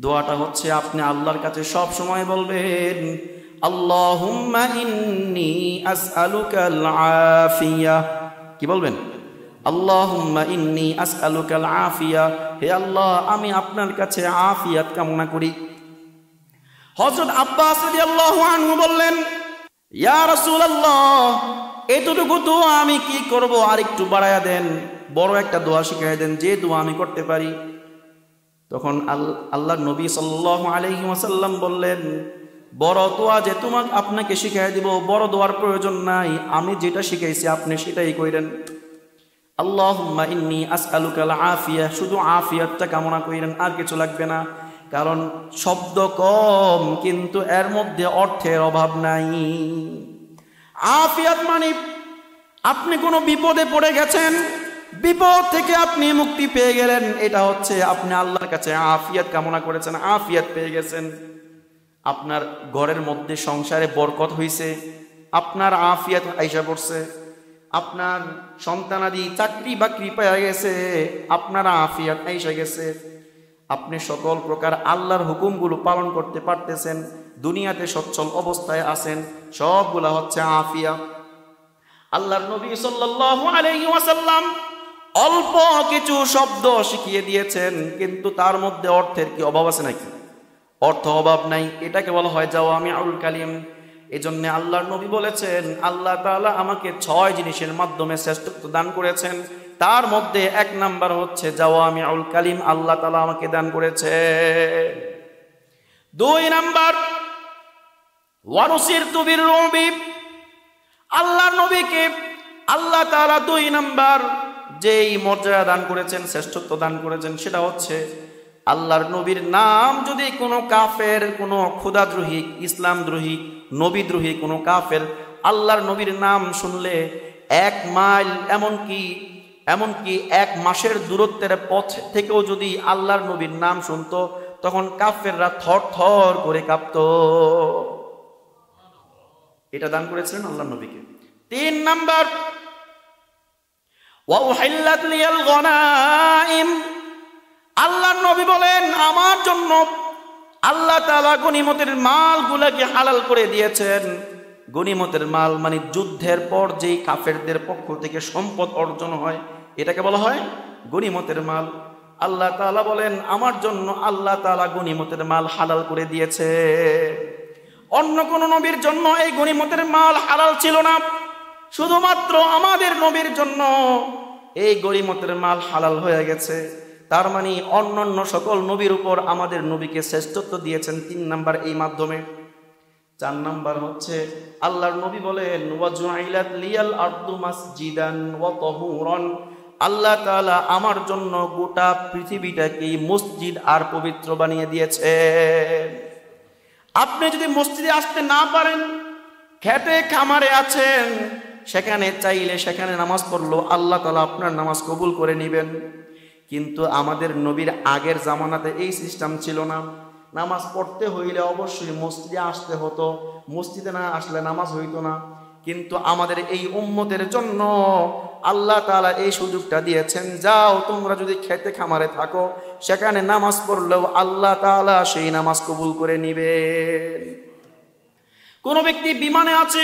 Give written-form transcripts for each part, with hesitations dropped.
দোয়াটা হচ্ছে আপনি আল্লাহর কাছে সব সময় বলবেন, আল্লাহুম্মা ইন্নী আসআলুকাল আফিয়া। কি বলবেন? আল্লাহুম্মা ইন্নী আসআলুকাল আফিয়া, হে আল্লাহ আমি আপনার কাছে আফিয়াত কামনা করি। হযরত আব্বাস রাদিয়াল্লাহু আনহু বললেন, ইয়া রাসূলুল্লাহ, এতটুকু দোয়া আমি কি করব, আর একটু বাড়ায়া দেন, বড় একটা দোয়া শিখাই দেন যে দোয়া আমি করতে পারি। তখন আল্লাহর নবী সাল্লাল্লাহু আলাইহি ওয়াসাল্লাম বললেন, বড় দোয়া যে আপনাকে শিখাই দিব, বড় দোয়ার প্রয়োজন নাই, আমি যেটা শিখাইছি আপনি সেটাই কইরেন। আল্লাহুম্মা ইন্নী আসআলুকাল আফিয়া, শুধু আফিয়াতটা কামনা কইরেন, আর কিছু লাগবে না। কারণ শব্দ কম কিন্তু এর মধ্যে অর্থের অভাব নাই। আফিয়াত মানে আপনি কোনো বিপদে পড়ে গেছেন, বিপদ থেকে আপনি মুক্তি পেয়ে গেলেন, এটা হচ্ছে আপনি আল্লাহর কাছে আফিয়াত কামনা করেছেন, আফিয়াত পেয়ে গেছেন। আপনার ঘরের মধ্যে সংসারে বরকত হইছে, আপনার আফিয়াত আইসা পড়ছে। আপনার সন্তানাদি চাকরি বাকরি পেয়ে গেছে, আপনার আফিয়াত আইসা গেছে। আপনি সকল প্রকার আল্লাহর হুকুমগুলো পালন করতে পারতেছেন, দুনিয়াতে সচ্ছল অবস্থায় আছেন, সবগুলা হচ্ছে আফিয়া। আল্লাহর নবী সাল্লাল্লাহু আলাইহি ওয়াসাল্লাম অল্প কিছু শব্দ শিখিয়ে দিয়েছেন, কিন্তু তার মধ্যে অর্থের কি অভাব আছে নাকি? অর্থ অভাব নাই, এটাকে বলা হয় জাওয়ামিউল কালিম। এজন্য আল্লাহর নবী বলেছেন, আল্লাহ তাআলা আমাকে 6 জিনিসের মাধ্যমে শ্রেষ্ঠত্ব দান করেছেন, তার মধ্যে 1 নাম্বার হচ্ছে জাওয়ামিউল কালিম, আল্লাহ তাআলা আমাকে দান করেছে। 2 নাম্বার ওয়ানুসিরতু বিররুবি, আল্লাহর নবীকে আল্লাহ তাআলা 2 নাম্বার যেই মর্যাদা দান করেছেন, শ্রেষ্ঠত্ব দান করেছেন, সেটা হচ্ছে আল্লাহর নবীর নাম যদি কোনো কাফের, কোনো খোদাদ্রোহী, ইসলামদ্রোহী, নবীদ্রোহী কোনো কাফের আল্লাহর নবীর নাম শুনলে 1 মাইল এমনকি 1 মাসের দূরত্বের পথ থেকেও যদি আল্লাহর নবীর নাম শুনতো, তখন কাফেররা থর থর করে কাঁপতো। এটা দান করেছিলেন আল্লাহর নবীকে। 3 নাম্বার ওয়া উহিল্লাত লিয়াল গনাইম, আল্লাহর নবী বলেন আমার জন্য আল্লাহ তাআলা গনিমতের মালগুলোকে হালাল করে দিয়েছেন। গনিমতের মাল মানে যুদ্ধের পর যেই কাফেরদের পক্ষ থেকে সম্পদ অর্জন হয়, এটাকে বলা হয় গনিমতের মাল। আল্লাহ তাআলা বলেন আমার জন্য আল্লাহ তাআলা গনিমতের মাল হালাল করে দিয়েছে। অন্য কোন নবীর জন্য এই গনিমতের মাল হালাল ছিল না, শুধুমাত্র আমাদের নবীর জন্য এই গনিমতের মাল হালাল হয়ে গেছে। তার মানে অন্যান্য সকল নবীর উপর আমাদের নবীকে শ্রেষ্ঠত্ব দিয়েছেন 3 নাম্বার এই মাধ্যমে। 4 নাম্বার হচ্ছে আল্লাহর নবী বলেন ওয়াজুইলাত লিয়াল আরদু মাসজিদান ওয়া তাহুরান, আল্লাহ তাআলা আমার জন্য গোটা পৃথিবীটাকে মসজিদ আর পবিত্র বানিয়ে দিয়েছেন। আপনি যদি মসজিদে আসতে না পারেন, খেতে খামারে আছেন, সেখানে চাইলে সেখানে নামাজ পড়লো আল্লাহ তাআলা আপনার নামাজ কবুল করে নেবেন। কিন্তু আমাদের নবীর আগের জামানাতে এই সিস্টেম ছিল না। নামাজ পড়তে হইলে অবশ্যই মসজিদে আসতে হতো, মসজিদে না আসলে নামাজ হইতো না। কিন্তু আমাদের এই উম্মতের জন্য আল্লাহ তাআলা এই সুযোগটা দিয়েছেন, যাও তোমরা যদি খেতে খামারে থাকো, সেখানে নামাজ পড়লেও আল্লাহ তাআলা সেই নামাজ কবুল করে নিবেন। কোন ব্যক্তি বিমানে আছে,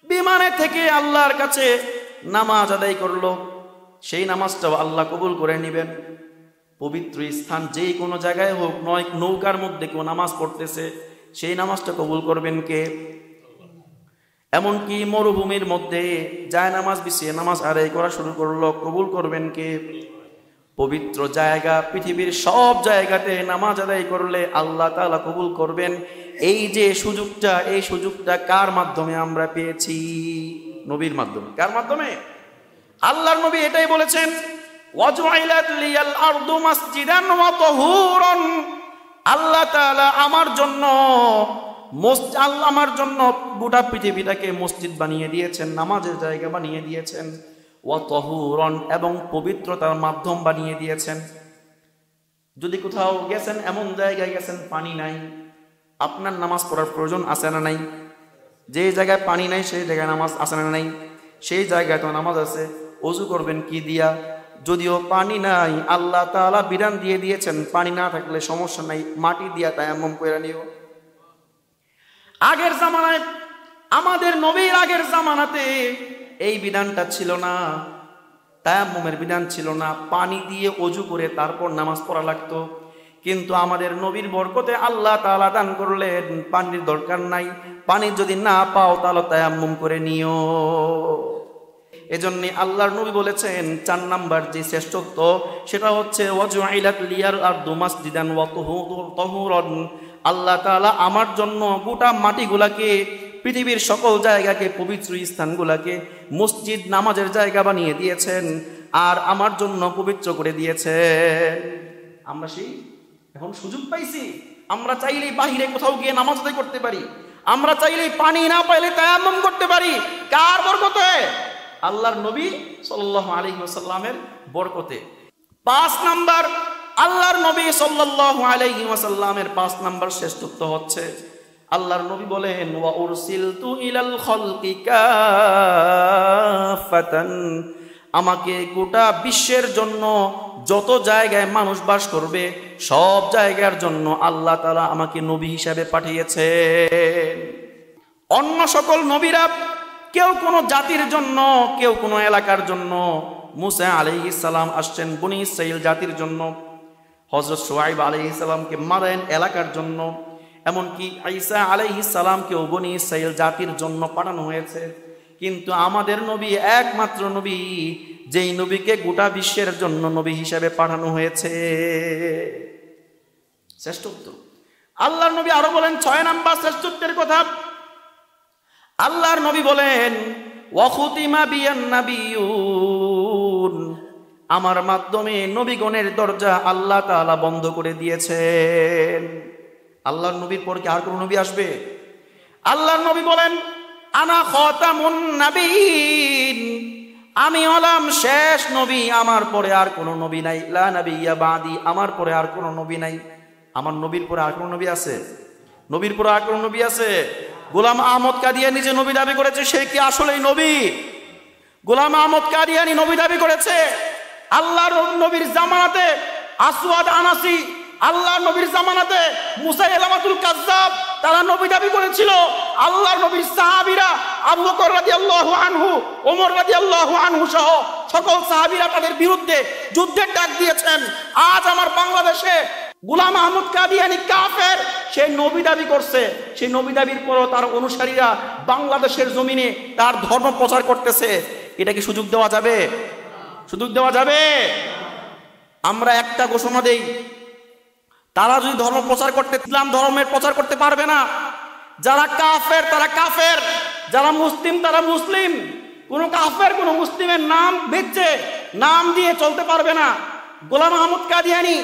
বিমানে থেকে আল্লাহর কাছে নামাজ আদায় করলো, সেই নামাজটাও আল্লাহ কবুল করে নেবেন। পবিত্র স্থান যেই কোনো জায়গায় হোক, নয় নৌকার মধ্যে কেউ নামাজ পড়তেছে, সেই নামাজটা কবুল করবেন কে? এমনকি মরুভূমির মধ্যে যায় নামাজ বিছিয়ে নামাজ আদায় করা শুরু করলো, কবুল করবেন কে? পবিত্র জায়গা, পৃথিবীর সব জায়গাতে নামাজ আদায় করলে আল্লাহ তাআলা কবুল করবেন। এই যে সুযোগটা, এই সুযোগটা কার মাধ্যমে আমরা পেয়েছি? নবীর মাধ্যমে। কার মাধ্যমে? আল্লাহর নবী এটাই বলেছেন ওয়াজুইলাত লিয়াল আরদু মাসজিদান ওয়া তাহুরান, আল্লাহ তাআলা আমার জন্য আমার জন্য গোটা পৃথিবীটাকে মসজিদ বানিয়ে দিয়েছেন, নামাজের জায়গা বানিয়ে দিয়েছেন। ওয়া তাহুরান, এবং পবিত্রতার মাধ্যম বানিয়ে দিয়েছেন। যদি কোথাও গেছেন, এমন জায়গায় গেছেন পানি নাই, আপনার নামাজ পড়ার প্রয়োজন আছে না নাই? যে জায়গায় পানি নাই সেই জায়গায় নামাজ আছে না নাই? সেই জায়গায় তো নামাজ আছে। ওযু করবেন কি দিয়া? যদিও পানি নাই, আল্লাহ তাআলা বিধান দিয়ে দিয়েছেন পানি না থাকলে সমস্যা নাই, মাটি দিয়া তায়াম্মুম করে নিও। আগের জামানায়, আমাদের নবীর আগের জামানাতে এই বিধানটা ছিল না, তায়াম্মুমের বিধান ছিল না, পানি দিয়ে ওযু করে তারপর নামাজ পড়া লাগতো। কিন্তু আমাদের নবীর বরকতে আল্লাহ তাআলা দান করলেন পানির দরকার নাই, পানি যদি না পাও তাহলে তায়াম্মুম করে নিও। এজন্য আল্লাহর নবী বলেছেন 4 নাম্বার যে শ্রেষ্ঠত্ব সেটা হচ্ছে ওয়াজুইলাত লিয়াল আরদু মাসজিদান ওয়া তাহুরান। আল্লাহ তাআলা আমার জন্য গোটা মাটিগুলাকে, পৃথিবীর সকল জায়গাকে, পবিত্র স্থানগুলাকে মসজিদ নামাজের জায়গা বানিয়ে দিয়েছেন আর আমার জন্য পবিত্র করে দিয়েছেন। আমরা সেই এখন সুযোগ পাইছি, আমরা চাইলেই বাহিরে কোথাও গিয়ে নামাজ আদায় করতে পারি, আমরা চাইলেই পানি না পাইলে তায়াম্মুম করতে পারি। কার বরকতে? আল্লাহর নবী সাল্লাল্লাহু আলাইহি ওয়াসাল্লামের বরকতে। 5 নাম্বার, আল্লাহর নবী সাল্লাল্লাহু আলাইহি ওয়াসাল্লামের 5 নাম্বার শ্রেষ্ঠত্ব হচ্ছে আল্লাহর নবী বলেন ওয়া উরসিলতু ইলাল খালকি কাফাতান। আমাকে গোটা বিশ্বের জন্য, যত জায়গায় মানুষ বাস করবে সব জায়গার জন্য আল্লাহ তাআলা আমাকে নবী হিসাবে পাঠিয়েছেন। অন্য সকল নবীরা কেউ কোনো জাতির জন্য, কেউ কোনো এলাকার জন্য। মুসা আলাইহিস সালাম আসছেন বনি ইসরাইল জাতির জন্য, হযরত শুআয়ব আলাইহিস সালামকে মাদায়েন এলাকার জন্য, এমনকি ঈসা আলাইহিস সালামকেও বনি ইসরাইল জাতির জন্য পাঠানো হয়েছে। কিন্তু আমাদের নবী একমাত্র নবী যেই নবীকে গোটা বিশ্বের জন্য নবী হিসেবে পাঠানো হয়েছে। শ্রেষ্ঠত্ব। আল্লাহর নবী আরো বলেন 6 নাম্বার শ্রেষ্ঠত্বের কথা। আল্লাহর নবী বলেন ওয়া খুতিমা বিয়ান নাবিয়ুন। আমার মাধ্যমে নবীগণের দরজা আল্লাহ তাআলা বন্ধ করে দিয়েছেন। আল্লাহর নবীর পর কি আর কোন নবী আসবে? আল্লাহর নবী বলেন আনা খাতামুন নাবিয়িন। আমি হলাম শেষ নবী, আমার পরে আর কোন নবী নাই। লা নাবিয়্যা বাদি। আমার পরে আর কোন নবী নাই। আমার নবীর পরে আর কোন নবী আছে? নবীর পরে আর কোন নবী আছে? গোলাম আহমদ কাদিয়ানী যে নবী দাবি করেছে সে কি আসলেই নবী? গোলাম আহমদ কাদিয়ানী নবী দাবি করেছে। আল্লাহর নবীর জামানাতে আসওয়াদ আনাসি, আল্লাহর নবীর জামানাতে মুসাইলামাতুল কাজ্জাব, তারা নবী দাবি করেছিল। আল্লাহর নবীর সাহাবীরা আবু বকর রাদিয়াল্লাহু আনহু, ওমর রাদিয়াল্লাহু আনহু সহ সকল সাহাবীরা তাদের বিরুদ্ধে যুদ্ধের ডাক দিয়েছেন। আজ আমার বাংলাদেশে গোলাম আহমদ কাদিয়ানী কাফের, সে নবী দাবি করছে। সেই নবী দাবির পরও তার অনুসারীরা বাংলাদেশের জমিনে তার ধর্ম প্রচার করতেছে। এটা কি সুযোগ দেওয়া যাবে? সুযোগ দেওয়া যাবে? আমরা একটা ঘোষণা দেই, তারা যদি ধর্ম প্রচার করতে, ইসলাম ধর্মের প্রচার করতে পারবে না। যারা কাফের তারা কাফের, যারা মুসলিম তারা মুসলিম। কোন কাফের কোন মুসলিমের নাম বেচে নাম দিয়ে চলতে পারবে না। গোলাম আহমদ কাদিয়ানী,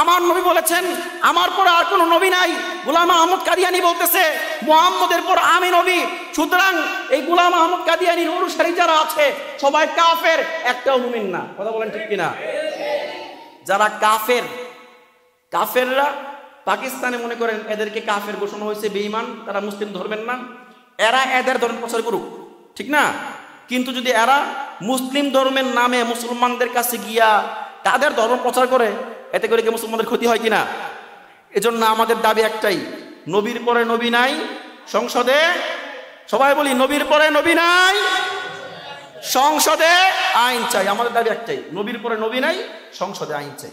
আমার নবী বলেছেন আমার পর আর কোন নবী নাই। গোলাম আহমদ কাদিয়ানী বলতেছে মুহাম্মদের পর আমি নবী। সুতরাং এই গোলাম আহমদ কাদিয়ানীর অনুসারী যারা আছে সবাই কাফের, একটাও মুমিন না। কথা বলেন ঠিক কিনা? যারা কাফের, কাফেররা পাকিস্তানে মনে করেন এদেরকে কাফের ঘোষণা হয়েছে, বেঈমান, তারা মুসলিম ধর্মের না, এরা এদের ধর্ম প্রচার করুক, ঠিক না? কিন্তু যদি এরা মুসলিম ধর্মের নামে মুসলমানদের কাছে গিয়া তাদের ধর্ম প্রচার করে, এতে করে কি মুসলমানদের ক্ষতি হয় কিনা? এজন্য আমাদের দাবি একটাই, নবীর পরে নবী নাই সংসদে। সবাই বলি নবীর পরে নবী নাই সংসদে আইন চাই। আমাদের দাবি একটাই, নবীর পরে নবী নাই সংসদে আইন চাই।